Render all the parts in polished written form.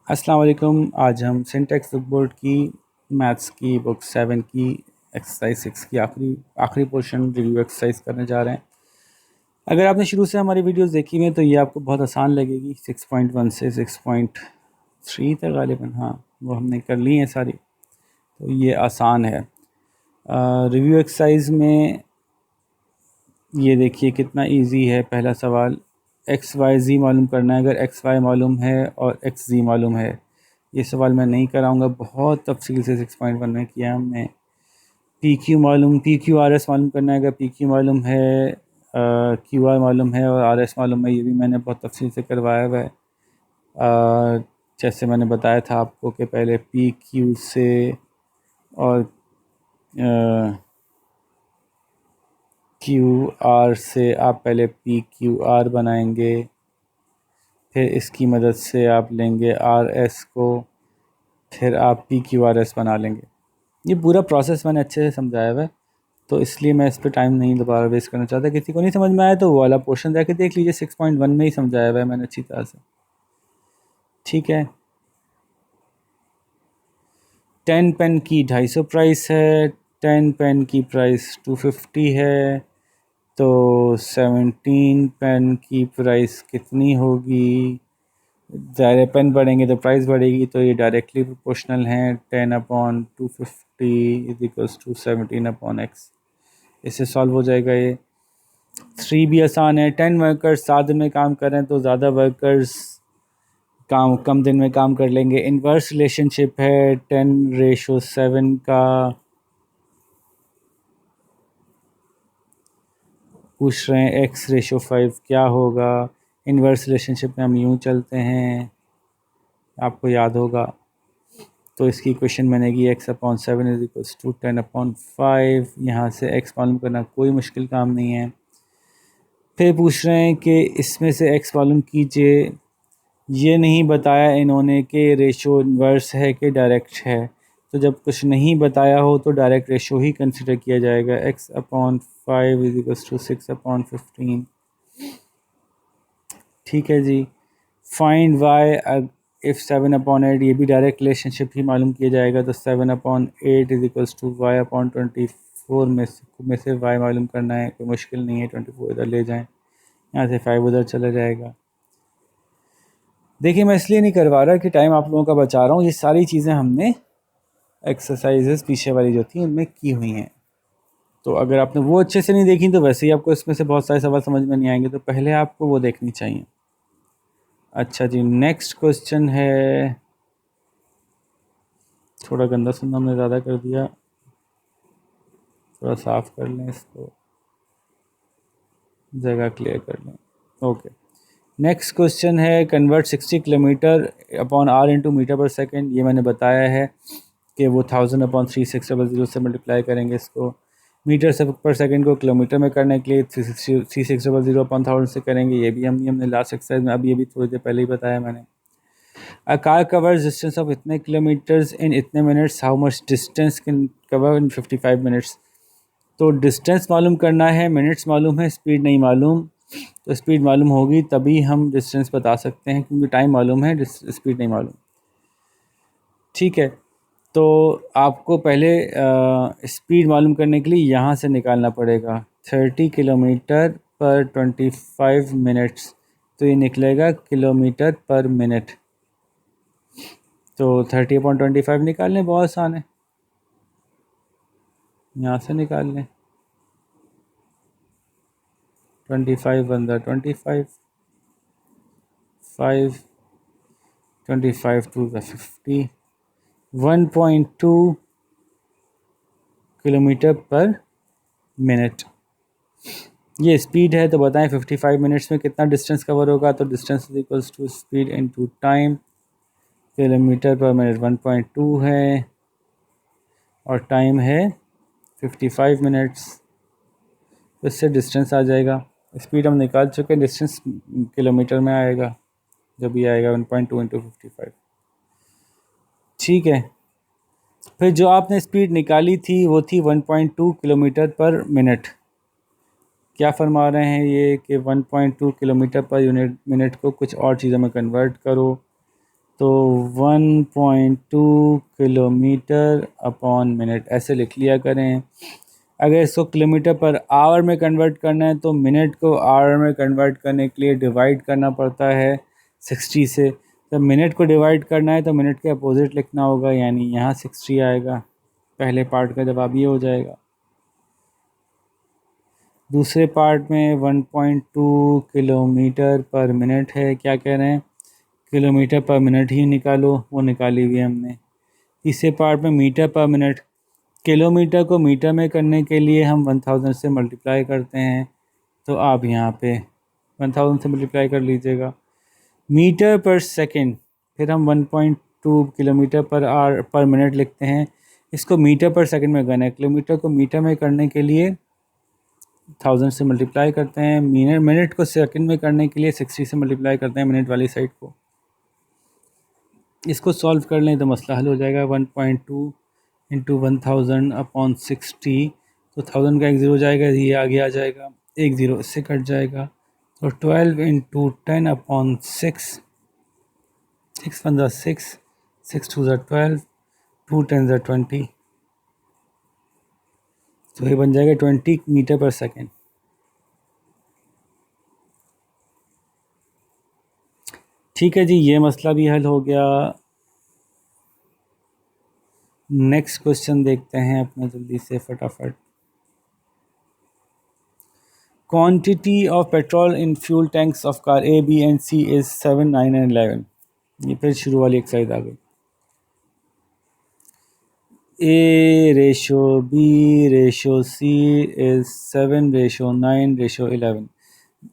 अस्सलाम वालेकुम। आज हम सिंटेक्स बुक बोर्ड की मैथ्स की बुक 7 की एक्सरसाइज 6 की आखिरी पोर्शन रिव्यू एक्सरसाइज करने जा रहे हैं। अगर आपने शुरू से हमारी वीडियोस देखी हुई हैं तो ये आपको बहुत आसान लगेगी। 6.1 से 6.3 तक गालिबन, हाँ वो हमने कर ली हैं सारी, तो ये आसान है। रिव्यू एक्सरसाइज में ये देखिए कितना इजी है। पहला सवाल, एक्स वाई ज़ी मालूम करना है। अगर एक्स वाई मालूम है और एक्स ज़ी मालूम है, ये सवाल मैं नहीं कराऊंगा, बहुत तफसील से 6.1 में किया हमने। पी क्यू मालूम, पी क्यू आर एस मालूम करना है। अगर पी क्यू मालूम है, क्यू आर मालूम है और आर एस मालूम है, ये भी मैंने बहुत तफसील से करवाया हुआ है। जैसे मैंने बताया था आपको कि पहले पी क्यू से और क्यू आर से आप पहले पी क्यू आर बनाएंगे, फिर इसकी मदद से आप लेंगे आर एस को, फिर आप पी क्यू आर एस बना लेंगे। ये पूरा प्रोसेस मैंने अच्छे से समझाया हुआ है, तो इसलिए मैं इस पर टाइम नहीं दोबारा वेस्ट करना चाहता। किसी को नहीं समझ में आया तो वो वाला पोर्शन जाके देख लीजिए, 6.1 में ही समझाया हुआ है मैंने अच्छी तरह से। ठीक है। 10 पेन की 250 प्राइस है, 10 पेन की प्राइस 250 है, तो 17 पेन की प्राइस कितनी होगी? ज़ाहिर पेन बढ़ेंगे तो प्राइस बढ़ेगी, तो ये डायरेक्टली प्रोपोर्शनल हैं। 10/250 इज इक्वल्स टू 17/x। इससे सॉल्व हो जाएगा ये। 3 भी आसान है। 10 वर्कर्स 7 दिन में काम कर रहे हैं, तो ज़्यादा वर्कर्स काम कम दिन में काम कर लेंगे। इन्वर्स रिलेशनशिप है 10:7 का। पूछ रहे हैं x/5 क्या होगा। इन्वर्स रिलेशनशिप में हम यूँ चलते हैं, आपको याद होगा। तो इसकी इक्वेशन बनेगी x/7 इज इक्वल्स टू 10/5। यहाँ से x मालूम करना कोई मुश्किल काम नहीं है। फिर पूछ रहे हैं कि इसमें से x मालूम कीजिए। ये नहीं बताया इन्होंने कि रेशो इन्वर्स है कि डायरेक्ट है, तो जब कुछ नहीं बताया हो तो डायरेक्ट रेशो ही कंसिडर किया जाएगा। x/5 is equals to 6/15। ठीक है जी। फाइंड y इफ़ 7/8, ये भी डायरेक्ट रिलेशनशिप ही मालूम किया जाएगा, तो 7/8 इज इक्वल्स टू y/24 में से y मालूम करना है। कोई मुश्किल नहीं है, 24 इधर ले जाएं, यहाँ से 5 उधर चला जाएगा। देखिए मैं इसलिए नहीं करवा रहा कि टाइम आप लोगों का बचा रहा हूँ, ये सारी चीज़ें हमने एक्सरसाइजेस पीछे वाली जो थी उनमें की हुई हैं। तो अगर आपने वो अच्छे से नहीं देखी तो वैसे ही आपको इसमें से बहुत सारे सवाल समझ में नहीं आएंगे, तो पहले आपको वो देखनी चाहिए। अच्छा जी, नेक्स्ट क्वेश्चन है। थोड़ा गंदा सुनना हमने ज़्यादा कर दिया, थोड़ा साफ़ कर लें इसको, जगह क्लियर कर लें। ओके, नेक्स्ट क्वेश्चन है convert 60 kilometre upon R into metre per second. ये मैंने बताया है कि वो 1000/3600 से मल्टीप्लाई करेंगे इसको। मीटर से पर सेकंड को किलोमीटर में करने के लिए 3600/1000 से करेंगे। ये भी हमने लास्ट एक्सरसाइज में अभी अभी थोड़ी देर पहले ही बताया मैंने। A car covers distance of इतने किलोमीटर्स इन इतने minutes, how much distance can cover in 55 minutes. तो डिस्टेंस मालूम करना है, मिनट्स मालूम है, स्पीड नहीं मालूम। तो स्पीड मालूम होगी तभी हम डिस्टेंस बता सकते हैं, क्योंकि टाइम मालूम है, स्पीड नहीं मालूम। ठीक है, तो आपको पहले स्पीड मालूम करने के लिए यहाँ से निकालना पड़ेगा 30 किलोमीटर पर 25 मिनट्स, तो ये निकलेगा किलोमीटर पर मिनट। तो 30/25 निकाल लें, बहुत आसान है, यहाँ से निकाल लें। 25 बंदा 25, 5 25 टू 50, 1.2 किलोमीटर पर मिनट ये स्पीड है। तो बताएं 55 मिनट्स में कितना डिस्टेंस कवर होगा। तो distance is equals to speed into time. Kilometre per minute 1.2 है और टाइम है 55 मिनट्स, तो इससे डिस्टेंस आ जाएगा। स्पीड हम निकाल चुके हैं, डिस्टेंस किलोमीटर में आएगा, जब ये आएगा 1.2 इंटू 55। ठीक है, फिर जो आपने स्पीड निकाली थी वो थी 1.2 किलोमीटर पर मिनट। क्या फरमा रहे हैं ये कि 1.2 किलोमीटर पर यूनिट मिनट को कुछ और चीज़ों में कन्वर्ट करो। तो 1.2 किलोमीटर अपॉन मिनट ऐसे लिख लिया करें। अगर इसको किलोमीटर पर आवर में कन्वर्ट करना है तो मिनट को आवर में कन्वर्ट करने के लिए डिवाइड करना पड़ता है 60 से। जब मिनट को डिवाइड करना है तो मिनट के अपोजिट लिखना होगा, यानी यहाँ 60 आएगा। पहले पार्ट का जवाब ये हो जाएगा। दूसरे पार्ट में 1.2 किलोमीटर पर मिनट है, क्या कह रहे हैं किलोमीटर पर मिनट ही निकालो, वो निकाली हुई हमने। तीसरे पार्ट में मीटर पर मिनट, किलोमीटर को मीटर में करने के लिए हम 1000 से मल्टीप्लाई करते हैं, तो आप यहाँ पे 1000 से मल्टीप्लाई कर लीजिएगा। मीटर पर सेकंड, फिर हम 1.2 किलोमीटर पर मिनट लिखते हैं, इसको मीटर पर सेकंड में करना है। किलोमीटर को मीटर में करने के लिए 1000 से मल्टीप्लाई करते हैं, मिनट को सेकंड में करने के लिए 60 से मल्टीप्लाई करते हैं मिनट वाली साइड को। इसको सॉल्व कर लें तो मसला हल हो जाएगा। 1.2 इंटू 1000 अपॉन 60, तो 1000 का एक ज़ीरो जाएगा, ये आगे आ जाएगा, एक ज़ीरो इससे कट जाएगा। तो 12 इंटू 10 अपॉन 6, 6 पंजा 6, 6 2 ज़ा 12, 2 10 ज़ा 20, तो ये बन जाएगा 20 मीटर पर सेकेंड। ठीक है जी, ये मसला भी हल हो गया। नेक्स्ट क्वेश्चन देखते हैं अपना जल्दी से फटाफट। Quantity of petrol in fuel tanks of car A, B and C is 7, 9 and 11। ये फिर शुरू वाली एक्सरसाइज आ गई। A ratio B ratio C is 7 ratio 9 ratio 11।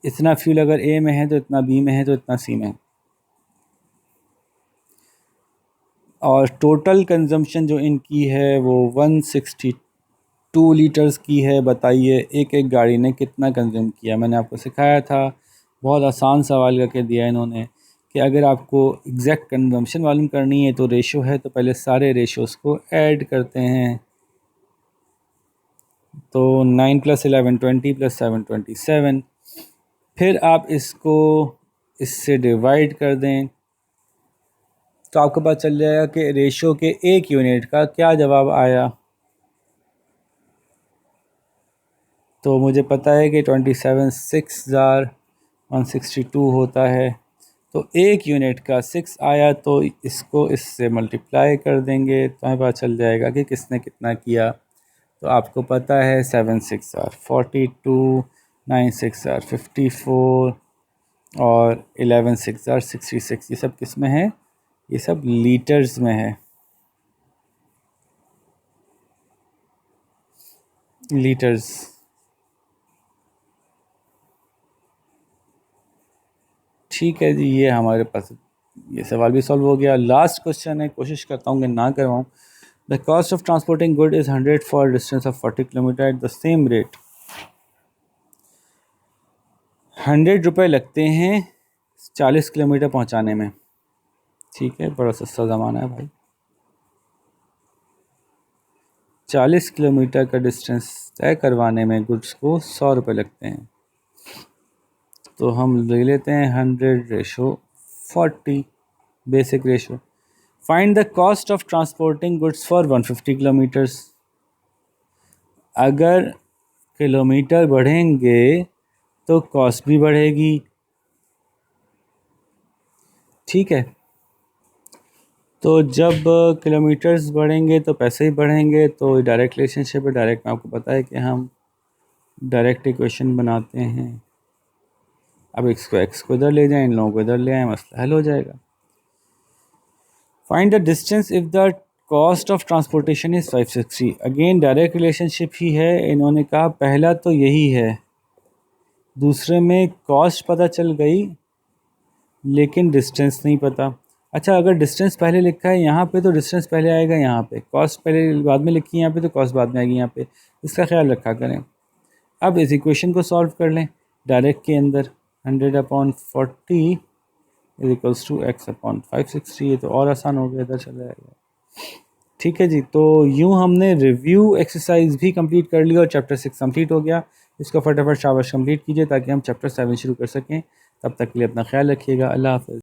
इतना फ्यूल अगर A में है तो इतना B में है तो इतना C में है। और टोटल कंजम्पशन जो इनकी है वो 162 लीटर्स की है। बताइए एक एक गाड़ी ने कितना कंज्यूम किया। मैंने आपको सिखाया था, बहुत आसान सवाल करके दिया इन्होंने कि अगर आपको एग्जैक्ट कंजम्पशन मालूम करनी है तो रेशो है, तो पहले सारे रेशोज़ को ऐड करते हैं। तो 9 + 11 20 + 7 27। फिर आप इसको इससे डिवाइड कर दें तो आपको पता चल जाएगा कि रेशो के एक यूनिट का क्या जवाब आया। तो मुझे पता है कि 27 6,162 होता है, तो एक यूनिट का 6 आया, तो इसको इससे मल्टीप्लाई कर देंगे तो हमें पता चल जाएगा कि किसने कितना किया। तो आपको पता है 7 6 42, 9 6 54 और 11 6 66। ये सब किस में है? ये सब लीटर्स में है, लीटर्स। ठीक है जी, ये हमारे पास ये सवाल भी सॉल्व हो गया। लास्ट क्वेश्चन है, कोशिश करता हूँ कि ना करवाऊँ। The cost of transporting good is 100 for distance of 40 kilometre at the same rate. 100 रुपये लगते हैं 40 किलोमीटर पहुँचाने में। ठीक है, बड़ा सस्ता ज़माना है भाई। 40 किलोमीटर का डिस्टेंस तय करवाने में गुड्स को 100 रुपये लगते हैं। तो हम ले लेते हैं 100 ratio 40 basic ratio. Find the cost of transporting goods for 150 kilometres. अगर किलोमीटर बढ़ेंगे तो कॉस्ट भी बढ़ेगी। ठीक है, तो जब किलोमीटर्स बढ़ेंगे तो पैसे ही बढ़ेंगे, तो डायरेक्ट रिलेशनशिप है। डायरेक्ट में आपको पता है कि हम डायरेक्ट इक्वेशन बनाते हैं। अब इसको एक्स को इधर ले जाएं, इन लोगों को इधर ले आएँ, मसला हल हो जाएगा। Find the distance if the cost of transportation is 560। Again direct relationship ही है। इन्होंने कहा पहला तो यही है, दूसरे में कॉस्ट पता चल गई लेकिन डिस्टेंस नहीं पता। अच्छा, अगर डिस्टेंस पहले लिखा है यहाँ पे तो डिस्टेंस पहले आएगा यहाँ पे, कॉस्ट पहले बाद में लिखी है यहाँ पे तो कॉस्ट बाद में आएगी यहाँ पे। इसका ख्याल रखा करें। अब इस इक्वेशन को सॉल्व कर लें। डायरेक्ट के अंदर 100/40 इज टू x/560। ये तो और आसान हो गया, इधर चला जाएगा। ठीक है जी, तो यूँ हमने रिव्यू एक्सरसाइज भी कंप्लीट कर लिया और चैप्टर 6 कंप्लीट हो गया। इसको फटाफट शाबाश कंप्लीट कीजिए ताकि हम चैप्टर 7 शुरू कर सकें। तब तक के लिए अपना ख्याल रखिएगा। अल्लाह हाफ़िज़।